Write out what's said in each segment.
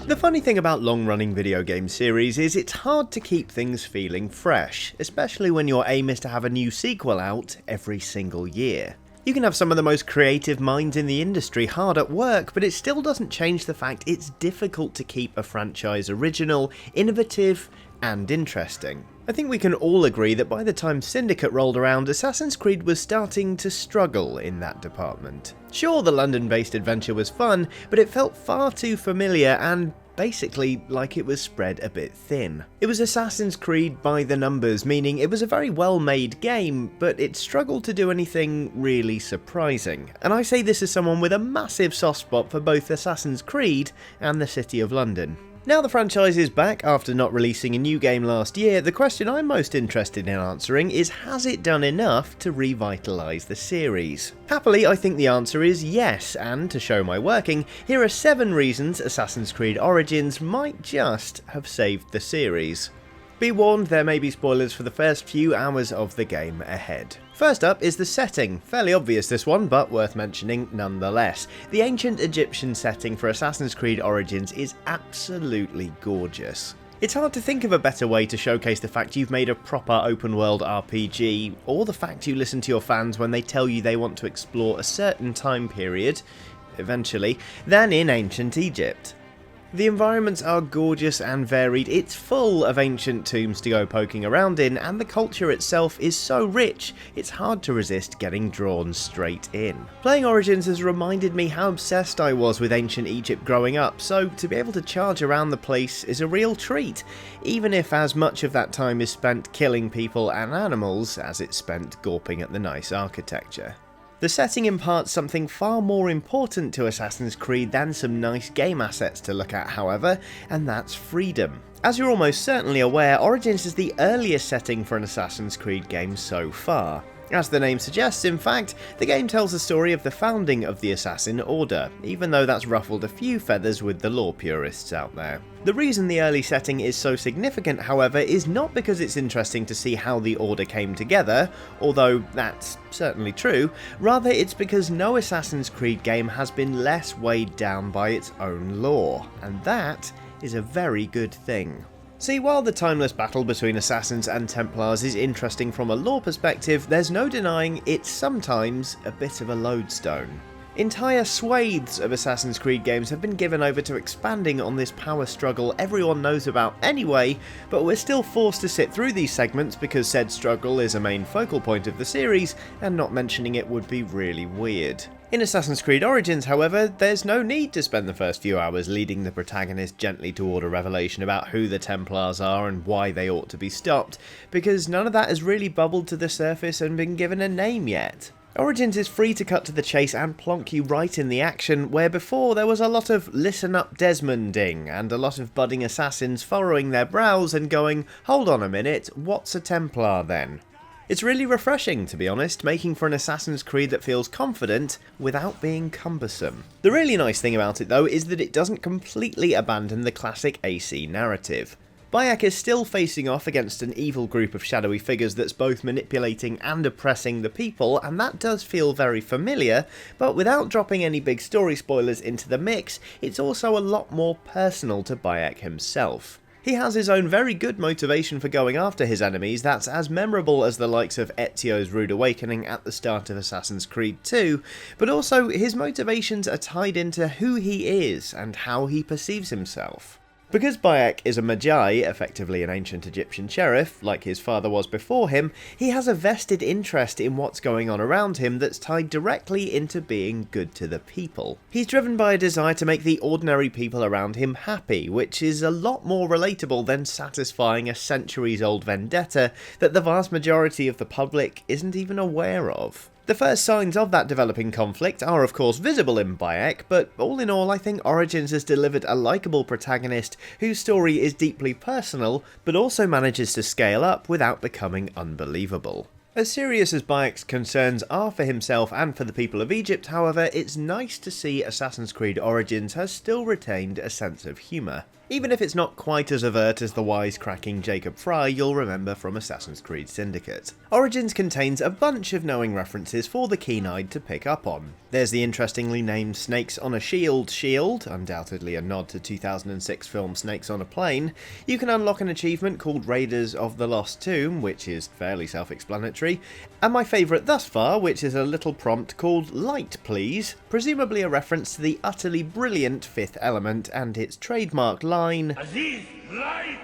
The funny thing about long-running video game series is it's hard to keep things feeling fresh, especially when your aim is to have a new sequel out every single year. You can have some of the most creative minds in the industry hard at work, but it still doesn't change the fact it's difficult to keep a franchise original, innovative, and interesting. I think we can all agree that by the time Syndicate rolled around, Assassin's Creed was starting to struggle in that department. Sure, the London-based adventure was fun, but it felt far too familiar and basically like it was spread a bit thin. It was Assassin's Creed by the numbers, meaning it was a very well-made game, but it struggled to do anything really surprising. And I say this as someone with a massive soft spot for both Assassin's Creed and the City of London. Now the franchise is back after not releasing a new game last year, the question I'm most interested in answering is, has it done enough to revitalise the series? Happily, I think the answer is yes, and to show my working, here are 7 reasons Assassin's Creed Origins might just have saved the series. Be warned, there may be spoilers for the first few hours of the game ahead. First up is the setting. Fairly obvious this one, but worth mentioning nonetheless. The ancient Egyptian setting for Assassin's Creed Origins is absolutely gorgeous. It's hard to think of a better way to showcase the fact you've made a proper open world RPG, or the fact you listen to your fans when they tell you they want to explore a certain time period, eventually, than in ancient Egypt. The environments are gorgeous and varied, it's full of ancient tombs to go poking around in, and the culture itself is so rich, it's hard to resist getting drawn straight in. Playing Origins has reminded me how obsessed I was with ancient Egypt growing up, so to be able to charge around the place is a real treat, even if as much of that time is spent killing people and animals as it's spent gawping at the nice architecture. The setting imparts something far more important to Assassin's Creed than some nice game assets to look at, however, and that's freedom. As you're almost certainly aware, Origins is the earliest setting for an Assassin's Creed game so far. As the name suggests, in fact, the game tells the story of the founding of the Assassin Order, even though that's ruffled a few feathers with the lore purists out there. The reason the early setting is so significant, however, is not because it's interesting to see how the Order came together, although that's certainly true, rather it's because no Assassin's Creed game has been less weighed down by its own lore, and that is a very good thing. See, while the timeless battle between Assassins and Templars is interesting from a lore perspective, there's no denying it's sometimes a bit of a lodestone. Entire swathes of Assassin's Creed games have been given over to expanding on this power struggle everyone knows about anyway, but we're still forced to sit through these segments because said struggle is a main focal point of the series, and not mentioning it would be really weird. In Assassin's Creed Origins, however, there's no need to spend the first few hours leading the protagonist gently toward a revelation about who the Templars are and why they ought to be stopped, because none of that has really bubbled to the surface and been given a name yet. Origins is free to cut to the chase and plonk you right in the action, where before there was a lot of listen up Desmonding, and a lot of budding assassins furrowing their brows and going, hold on a minute, what's a Templar then? It's really refreshing, to be honest, making for an Assassin's Creed that feels confident without being cumbersome. The really nice thing about it though is that it doesn't completely abandon the classic AC narrative. Bayek is still facing off against an evil group of shadowy figures that's both manipulating and oppressing the people, and that does feel very familiar, but without dropping any big story spoilers into the mix, it's also a lot more personal to Bayek himself. He has his own very good motivation for going after his enemies that's as memorable as the likes of Ezio's Rude Awakening at the start of Assassin's Creed 2, but also his motivations are tied into who he is and how he perceives himself. Because Bayek is a Magi, effectively an ancient Egyptian sheriff, like his father was before him, he has a vested interest in what's going on around him that's tied directly into being good to the people. He's driven by a desire to make the ordinary people around him happy, which is a lot more relatable than satisfying a centuries-old vendetta that the vast majority of the public isn't even aware of. The first signs of that developing conflict are of course visible in Bayek, but all in all I think Origins has delivered a likeable protagonist whose story is deeply personal, but also manages to scale up without becoming unbelievable. As serious as Bayek's concerns are for himself and for the people of Egypt, however, it's nice to see Assassin's Creed Origins has still retained a sense of humour. Even if it's not quite as overt as the wisecracking Jacob Fry you'll remember from Assassin's Creed Syndicate. Origins contains a bunch of knowing references for the keen-eyed to pick up on. There's the interestingly named Snakes on a Shield, undoubtedly a nod to 2006 film Snakes on a Plane. You can unlock an achievement called Raiders of the Lost Tomb, which is fairly self-explanatory, and my favourite thus far, which is a little prompt called Light Please, presumably a reference to the utterly brilliant Fifth Element and its trademark line, Aziz, light!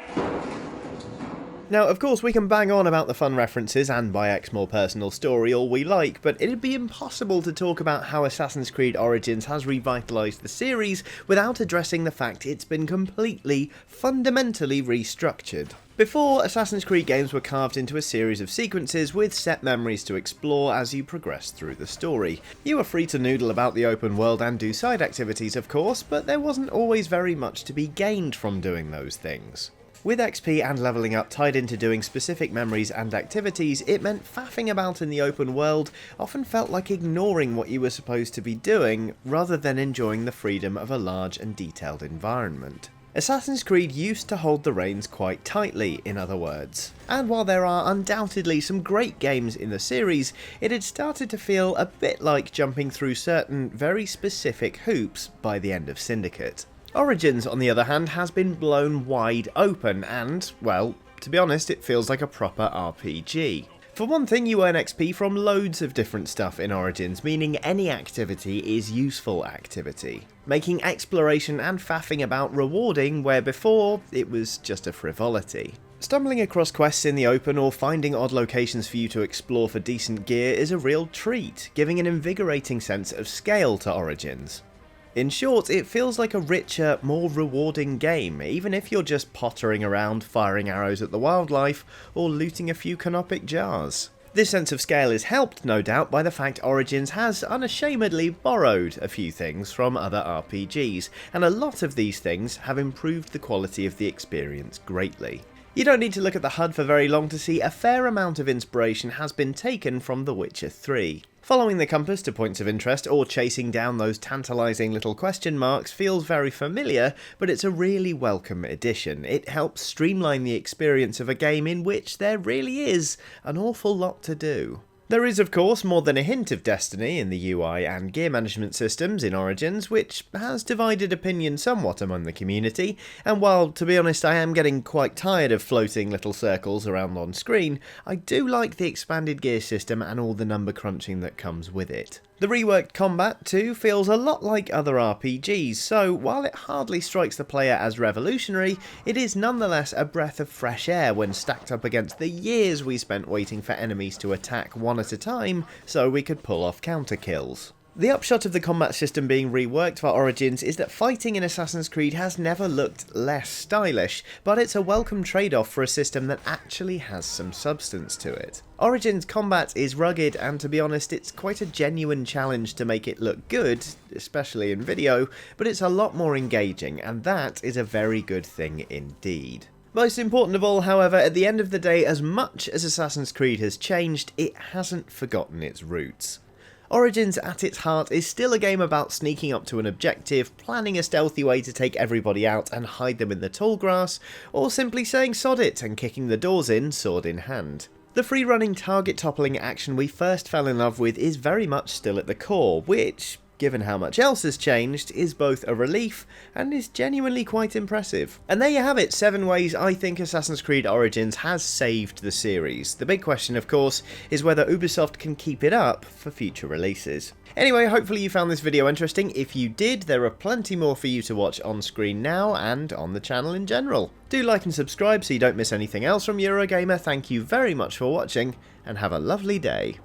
Now, of course, we can bang on about the fun references and Bayek's more personal story all we like, but it'd be impossible to talk about how Assassin's Creed Origins has revitalised the series without addressing the fact it's been completely, fundamentally restructured. Before, Assassin's Creed games were carved into a series of sequences with set memories to explore as you progressed through the story. You were free to noodle about the open world and do side activities, of course, but there wasn't always very much to be gained from doing those things. With XP and levelling up tied into doing specific memories and activities, it meant faffing about in the open world often felt like ignoring what you were supposed to be doing, rather than enjoying the freedom of a large and detailed environment. Assassin's Creed used to hold the reins quite tightly, in other words. And while there are undoubtedly some great games in the series, it had started to feel a bit like jumping through certain very specific hoops by the end of Syndicate. Origins, on the other hand, has been blown wide open and, well, to be honest, it feels like a proper RPG. For one thing, you earn XP from loads of different stuff in Origins, meaning any activity is useful activity, making exploration and faffing about rewarding where before it was just a frivolity. Stumbling across quests in the open or finding odd locations for you to explore for decent gear is a real treat, giving an invigorating sense of scale to Origins. In short, it feels like a richer, more rewarding game, even if you're just pottering around firing arrows at the wildlife or looting a few canopic jars. This sense of scale is helped, no doubt, by the fact Origins has unashamedly borrowed a few things from other RPGs, and a lot of these things have improved the quality of the experience greatly. You don't need to look at the HUD for very long to see a fair amount of inspiration has been taken from The Witcher 3. Following the compass to points of interest or chasing down those tantalising little question marks feels very familiar, but it's a really welcome addition. It helps streamline the experience of a game in which there really is an awful lot to do. There is, of course, more than a hint of Destiny in the UI and gear management systems in Origins, which has divided opinion somewhat among the community, and while, to be honest, I am getting quite tired of floating little circles around on screen, I do like the expanded gear system and all the number crunching that comes with it. The reworked combat, too, feels a lot like other RPGs, so while it hardly strikes the player as revolutionary, it is nonetheless a breath of fresh air when stacked up against the years we spent waiting for enemies to attack one at a time so we could pull off counter kills. The upshot of the combat system being reworked for Origins is that fighting in Assassin's Creed has never looked less stylish, but it's a welcome trade-off for a system that actually has some substance to it. Origins combat is rugged, and to be honest, it's quite a genuine challenge to make it look good, especially in video, but it's a lot more engaging, and that is a very good thing indeed. Most important of all, however, at the end of the day, as much as Assassin's Creed has changed, it hasn't forgotten its roots. Origins at its heart is still a game about sneaking up to an objective, planning a stealthy way to take everybody out and hide them in the tall grass, or simply saying sod it and kicking the doors in, sword in hand. The free-running target-toppling action we first fell in love with is very much still at the core, which, given how much else has changed, is both a relief and is genuinely quite impressive. And there you have it, 7 ways I think Assassin's Creed Origins has saved the series. The big question, of course, is whether Ubisoft can keep it up for future releases. Anyway, hopefully you found this video interesting. If you did, there are plenty more for you to watch on screen now and on the channel in general. Do like and subscribe so you don't miss anything else from Eurogamer. Thank you very much for watching, and have a lovely day.